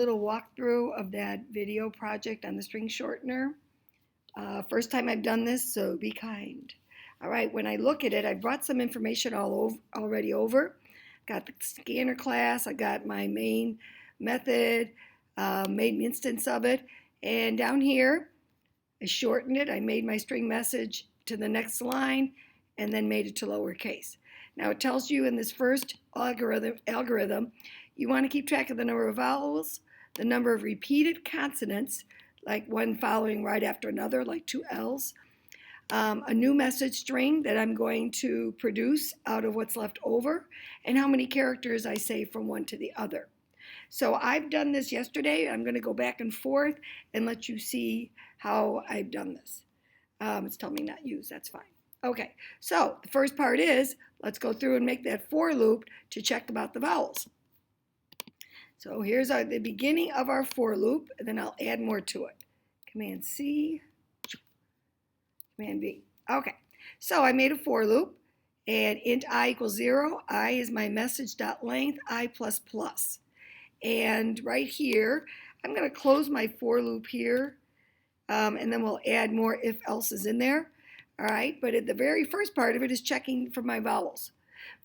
Little walkthrough of that video project on the string shortener. First time I've done this, so be kind. All right, when I look at it, I brought some information already over. Got the scanner class, I got my main method, made an instance of it, and down here, I shortened it. I made my string message to the next line and then made it to lowercase. Now it tells you in this first algorithm, you want to keep track of the number of vowels, the number of repeated consonants, like one following right after another, like two L's, a new message string that I'm going to produce out of what's left over, and how many characters I say from one to the other. So I've done this yesterday. I'm going to go back and forth and let you see how I've done this. It's telling me not use, that's fine. Okay, so the first part is, let's go through and make that for loop to check about the vowels. So here's the beginning of our for loop, and then I'll add more to it. Command C, Command V. Okay, so I made a for loop, and int I equals 0. I is my message.length, I plus plus. And right here, I'm going to close my for loop here, and then we'll add more if else's in there. All right, but at the very first part of it is checking for my vowels.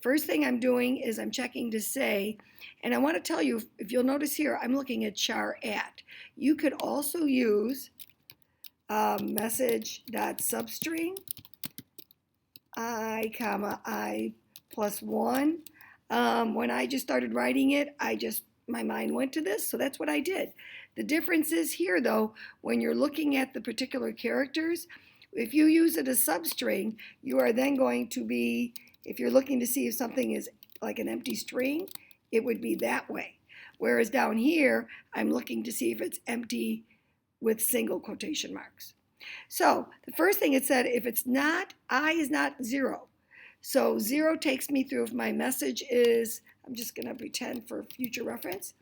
First thing I'm doing is I'm checking to say, and I want to tell you, if you'll notice here, I'm looking at char at. You could also use message.substring I plus 1. When I just started writing it, my mind went to this, so that's what I did. The difference is here, though, when you're looking at the particular characters, if you use it as substring, you are then going to be, if you're looking to see if something is like an empty string, it would be that way. Whereas down here, I'm looking to see if it's empty with single quotation marks. So the first thing it said, if it's not, I is not 0. So 0 takes me through if my message is, I'm just going to pretend for future reference.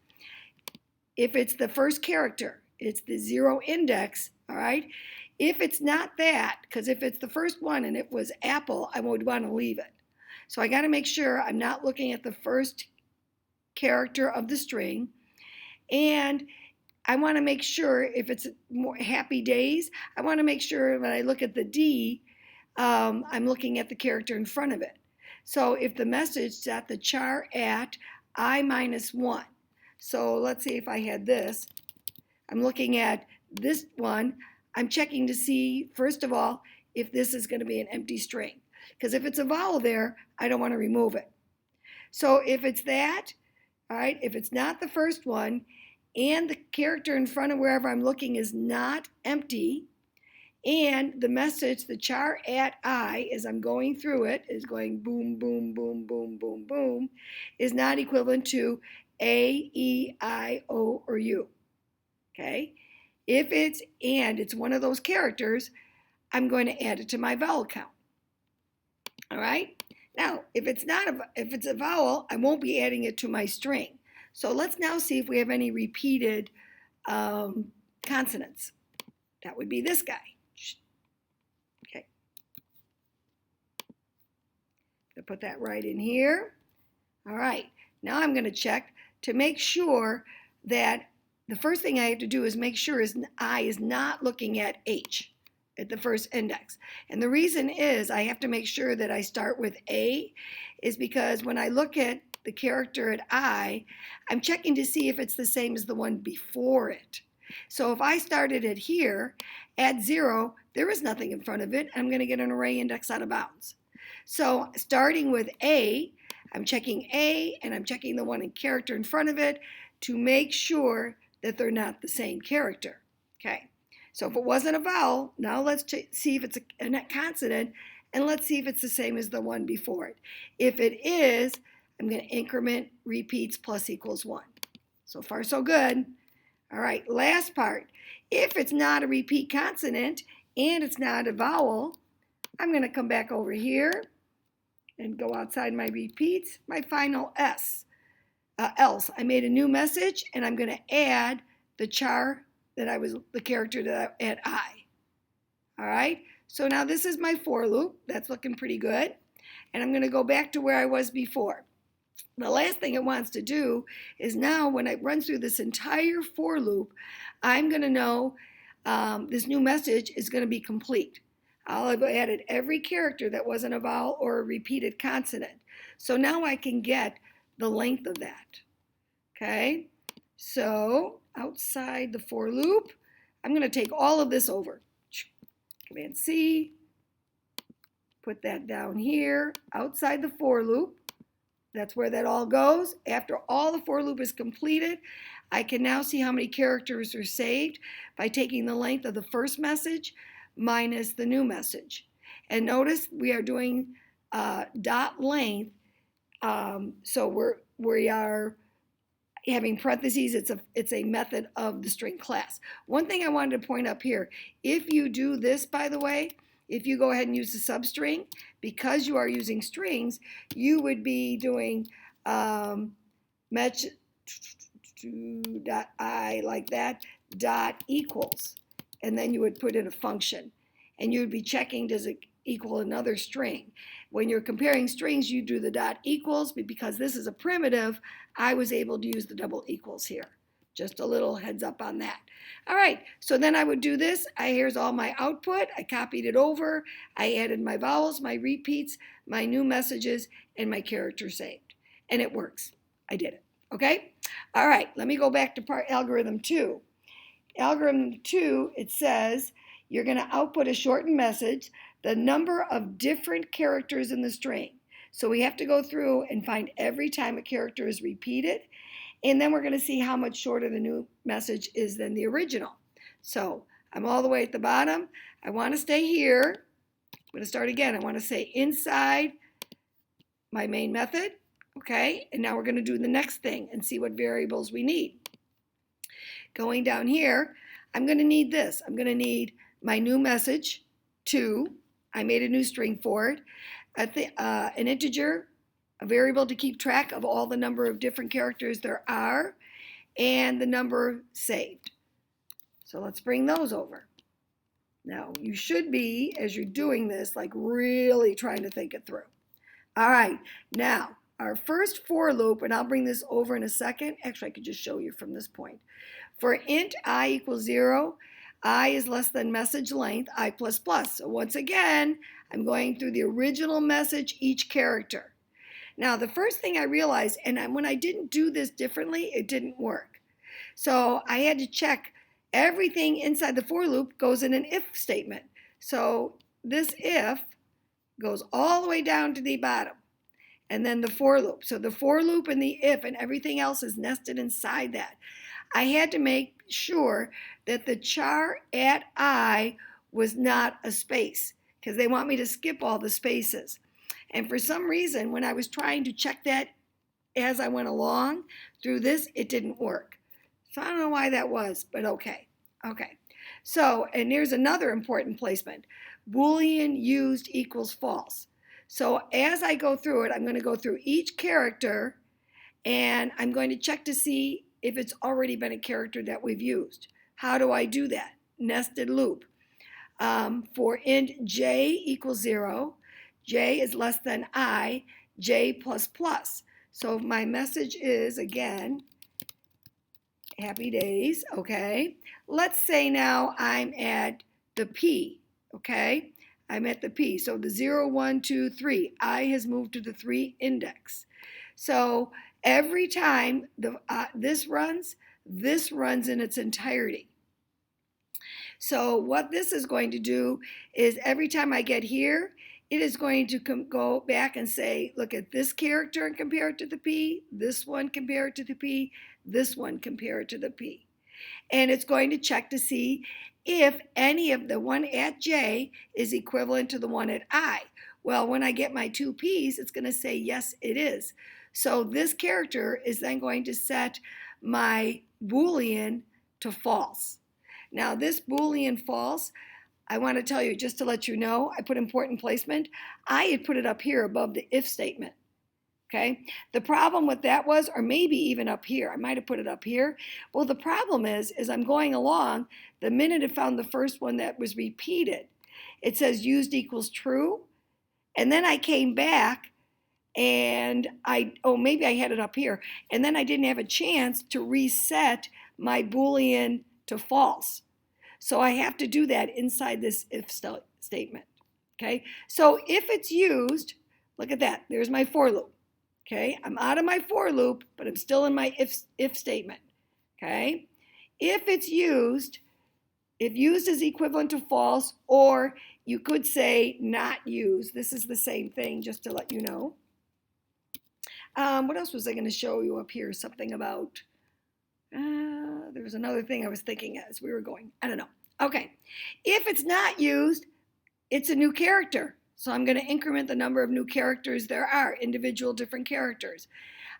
If it's the first character, it's the 0 index, all right? If it's not that, because if it's the first one and it was apple, I would want to leave it. So I got to make sure I'm not looking at the first character of the string. And I want to make sure if it's more happy days, I want to make sure when I look at the D, I'm looking at the character in front of it. So if the message is at the char at I minus 1. So let's see if I had this. I'm looking at this one. I'm checking to see, first of all, if this is going to be an empty string. Because if it's a vowel there, I don't want to remove it. So if it's that, all right, if it's not the first one, and the character in front of wherever I'm looking is not empty, and the message, the char at I, as I'm going through it, is going boom, boom, boom, boom, boom, boom, is not equivalent to A, E, I, O, or U. Okay? If it's one of those characters, I'm going to add it to my vowel count. All right? Now, if it's a vowel, I won't be adding it to my string. So let's now see if we have any repeated consonants. That would be this guy. Okay. I'll put that right in here. All right. Now I'm going to check to make sure that the first thing I have to do is make sure I is not looking at H at the first index. And the reason is I have to make sure that I start with A is because when I look at the character at I'm checking to see if it's the same as the one before it. So if I started it here at 0, there is nothing in front of it. I'm going to get an array index out of bounds. So starting with A, I'm checking A, and I'm checking the one in character in front of it to make sure that they're not the same character. Okay, so if it wasn't a vowel, now let's see if it's a consonant, and let's see if it's the same as the one before it. If it is, I'm going to increment repeats plus equals 1. So far, so good. All right, last part. If it's not a repeat consonant and it's not a vowel, I'm going to come back over here and go outside my repeats, my final else. I made a new message, and I'm going to add the char the character that at I. All right, so now this is my for loop. That's looking pretty good. And I'm going to go back to where I was before. The last thing it wants to do is now when it runs through this entire for loop, I'm going to know this new message is going to be complete. I'll have added every character that wasn't a vowel or a repeated consonant. So now I can get the length of that. Okay, so outside the for loop, I'm going to take all of this over. Command C, put that down here outside the for loop. That's where that all goes. After all the for loop is completed, I can now see how many characters are saved by taking the length of the first message minus the new message. And notice we are doing dot length, so we are having parentheses. It's a method of the string class. One thing I wanted to point up here, if you do this, by the way, if you go ahead and use the substring, because you are using strings, you would be doing match dot I like that, dot equals, and then you would put in a function, and you would be checking does it equal another string. When you're comparing strings, you do the dot equals, but because this is a primitive, I was able to use the double equals here. Just a little heads up on that. All right, so then I would do this. Here's all my output. I copied it over. I added my vowels, my repeats, my new messages, and my character saved. And it works. I did it. Okay? All right, let me go back to algorithm 2. Algorithm 2, it says you're going to output a shortened message, the number of different characters in the string. So we have to go through and find every time a character is repeated. And then we're going to see how much shorter the new message is than the original. So I'm all the way at the bottom. I want to stay here. I'm going to start again. I want to say inside my main method. Okay, and now we're going to do the next thing and see what variables we need. Going down here, I'm going to need this. I'm going to need my new message, 2. I made a new string for it. An integer, a variable to keep track of all the number of different characters there are, and the number saved. So let's bring those over. Now, you should be, as you're doing this, like really trying to think it through. All right, now, our first for loop, and I'll bring this over in a second. Actually, I could just show you from this point. For int I equals 0, I is less than message length, I plus plus. So once again, I'm going through the original message, each character. Now, the first thing I realized, and when I didn't do this differently, it didn't work. So I had to check everything inside the for loop goes in an if statement. So this if goes all the way down to the bottom, and then the for loop. So the for loop and the if and everything else is nested inside that. I had to make sure that the char at I was not a space, because they want me to skip all the spaces. And for some reason, when I was trying to check that as I went along through this, it didn't work. So I don't know why that was, but okay. Okay. So, and here's another important placement. Boolean used equals false. So as I go through it, I'm going to go through each character, and I'm going to check to see if it's already been a character that we've used. How do I do that? Nested loop. For int j equals 0, j is less than I, j plus plus. So my message is, again, happy days, okay? Let's say now I'm at the P, okay? I'm at the P. So the 0, 1, 2, 3. I has moved to the 3 index. So every time this runs in its entirety. So what this is going to do is every time I get here, it is going to go back and say, look at this character and compare it to the P, this one compare it to the P, this one compare it to the P. And it's going to check to see if any of the one at J is equivalent to the one at I. Well, when I get my 2 P's, it's going to say, yes, it is. So this character is then going to set my Boolean to false. Now this Boolean false, I want to tell you, just to let you know, I put important placement. I had put it up here above the if statement. Okay. The problem with that was, or maybe even up here, I might have put it up here. Well, the problem is I'm going along, the minute it found the first one that was repeated, it says used equals true. And then I came back and maybe I had it up here, and then I didn't have a chance to reset my Boolean to false. So I have to do that inside this if statement. Okay, so if it's used, look at that, there's my for loop. Okay, I'm out of my for loop, but I'm still in my if statement. Okay, if it's used, if used is equivalent to false, or you could say not used. This is the same thing, just to let you know. What else was I going to show you up here? Something about, there was another thing I was thinking as we were going. I don't know. Okay, if it's not used, it's a new character. So I'm going to increment the number of new characters there are, individual different characters.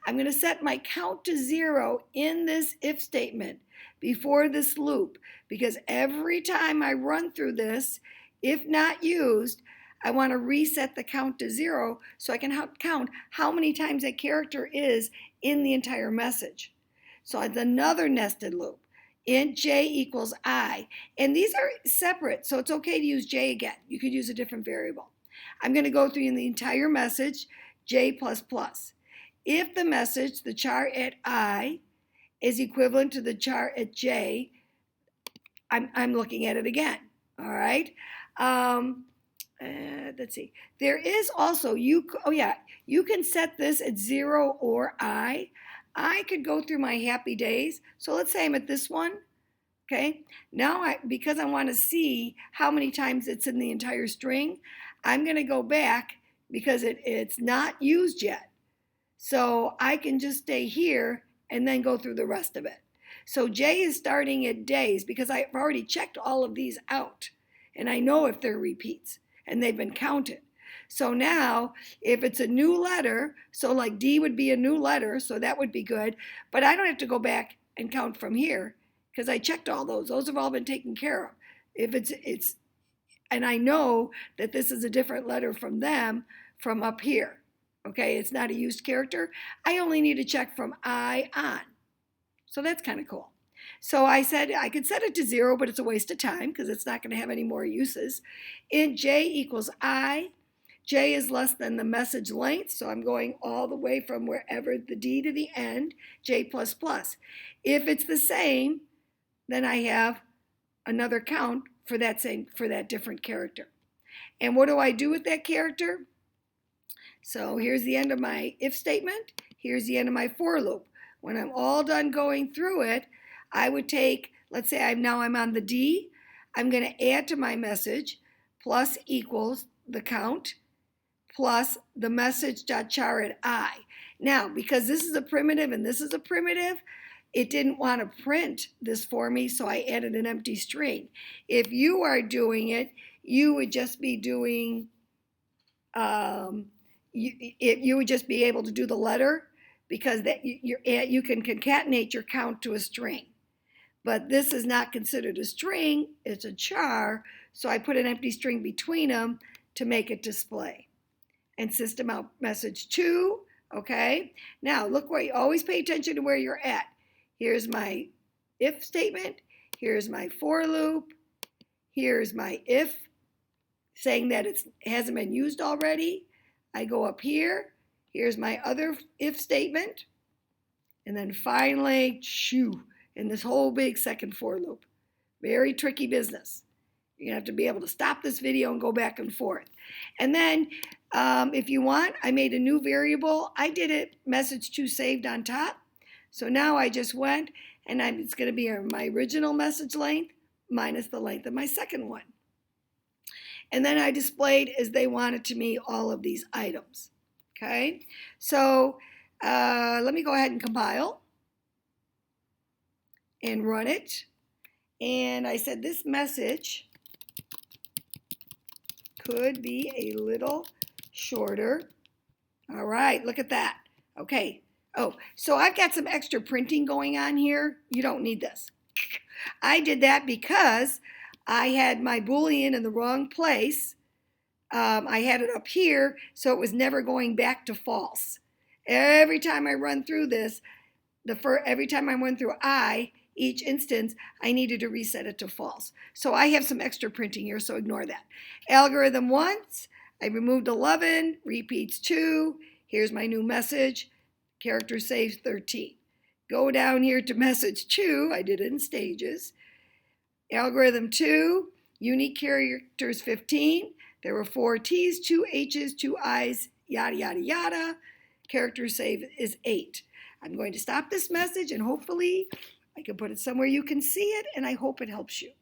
I'm going to set my count to 0 in this if statement before this loop, because every time I run through this, if not used, I want to reset the count to 0 so I can count how many times that character is in the entire message. So it's another nested loop. Int j equals I. And these are separate, so it's okay to use j again. You could use a different variable. I'm going to go through in the entire message, j++. If the message, the char at I, is equivalent to the char at j, I'm looking at it again. All right. Let's see. There is also, you can set this at 0 or I. I could go through my happy days. So let's say I'm at this one. Okay. Now, because I want to see how many times it's in the entire string, I'm going to go back because it's not used yet. So I can just stay here and then go through the rest of it. So J is starting at days because I've already checked all of these out. And I know if they're repeats and they've been counted. So now, if it's a new letter, so like D would be a new letter, so that would be good. But I don't have to go back and count from here because I checked all those. Those have all been taken care of. If it's, and I know that this is a different letter from them from up here. Okay, it's not a used character. I only need to check from I on. So that's kind of cool. So I said I could set it to 0, but it's a waste of time because it's not going to have any more uses. Int j equals I. J is less than the message length, so I'm going all the way from wherever the D to the end, j++. If it's the same, then I have another count for that different character. And what do I do with that character? So here's the end of my if statement. Here's the end of my for loop. When I'm all done going through it, I would take, let's say I'm on the D. I'm going to add to my message plus equals the count plus the message.char at I. Now, because this is a primitive and this is a primitive, it didn't want to print this for me, so I added an empty string. If you are doing it, you would just be doing, you would just be able to do the letter because that you can concatenate your count to a string. But this is not considered a string, it's a char, so I put an empty string between them to make it display. And system out message 2, okay? Now, look where you always pay attention to where you're at. Here's my if statement, here's my for loop, here's my if, saying that it hasn't been used already. I go up here, here's my other if statement, and then finally, in this whole big second for loop. Very tricky business. You're going to have to be able to stop this video and go back and forth. And then, if you want, I made a new variable. I did it message2 saved on top. So now I just went, and it's going to be my original message length minus the length of my second one. And then I displayed as they wanted to me all of these items. Okay, so let me go ahead and compile and run it. And I said this message could be a little shorter. All right, look at that. Okay. Oh, so I've got some extra printing going on here. You don't need this. I did that because I had my Boolean in the wrong place. I had it up here, so it was never going back to false. Every time I run through this, every time I went through each instance, I needed to reset it to false. So I have some extra printing here, so ignore that. Algorithm once, I removed 11, repeats 2. Here's my new message. Character saves 13. Go down here to message 2. I did it in stages. Algorithm 2, unique characters 15. There were 4 T's, 2 H's, 2 I's, yada, yada, yada. Character save is 8. I'm going to stop this message and hopefully I can put it somewhere you can see it, and I hope it helps you.